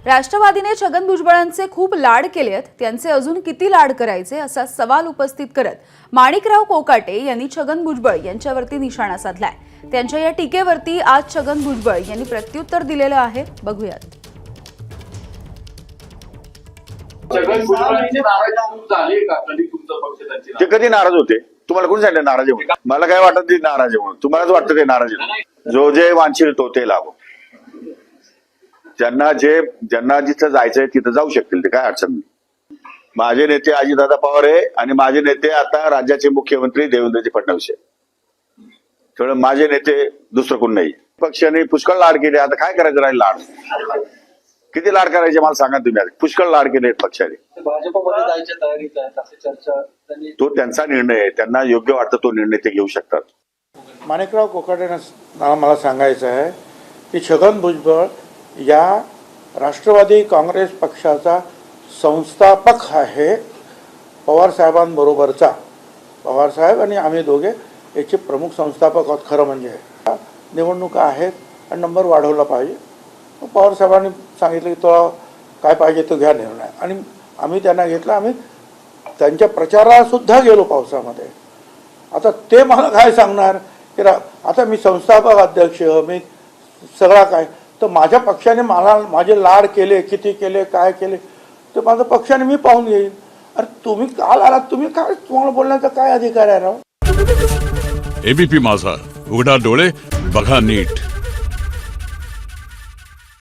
राष्ट्रवादीने छगन भुजबळांचे खूप लाड केलेत, त्यांचे अजून किती लाड करायचे असा सवाल उपस्थित करत माणिकराव कोकाटे यांनी छगन भुजबळ यांच्यावरती निशाणा साधलाय। त्यांच्या या टीकेवरती आज छगन भुजबळ यांनी प्रत्युत्तर दिलेलं आहे, बघूयात। छगन भुजबळांचे नाराज झाले का कधी तुमचा पक्ष त्यांची? ते कधी नाराज होते? तुम्हाला कोणी सांगितलं नाराज आहे म्हणून? मला काय वाटत ते नाराज आहे म्हणून, तुम्हालाच वाटतं ते नाराज आहे। जो जे वांछील तो ते लाभो, ज्यांना जिथं जायचंय तिथं जाऊ शकतील, ते काय अडचण नाही। माझे नेते अजितदादा पवार आहे आणि माझे नेते आता राज्याचे मुख्यमंत्री देवेंद्रजी फडणवीस आहे। त्यामुळे माझे नेते दुसरं कोण नाही। पक्षाने पुष्कळ लाड केले, आता काय करायचं राहील? लाड किती लाड करायचे मला सांगा तुम्ही? आता पुष्कळ लाड केले पक्षाने। भाजपमध्ये जायच्या तयारीत आहेत अशी चर्चा त्यांनी। तो त्यांचा निर्णय आहे, त्यांना योग्य वाटतं तो निर्णय ते घेऊ शकतात। माणिकराव कोकाटेंना मला सांगायचं आहे की छगन भुजबळ या राष्ट्रवादी काँग्रेस पक्षाचा संस्थापक आहे, पवार साहेबांबरोबरचा। पवार साहेब आणि आम्ही दोघे याचे प्रमुख संस्थापक आहोत। खरं म्हणजे निवडणुका आहेत आणि नंबर वाढवला पाहिजे। पवार साहेबांनी सांगितलं की तुला काय पाहिजे तो घ्या निर्णय, आणि आम्ही त्यांना घेतला। आम्ही त्यांच्या प्रचाराला सुद्धा गेलो पावसामध्ये। आता ते मला काय सांगणार की आता मी संस्थापक अध्यक्ष, मी सगळा काय, तर माझ्या पक्षाने मला माझे लाड केले, किती केले, काय केले, तर माझ्या पक्षाने मी पाहून घेईन। अरे तुम्ही काल आलात, तुम्ही काय, तुम्हाला बोलण्याचा काय अधिकार आहे राव? एबीपी माझा, उघडा डोळे बघा नीट।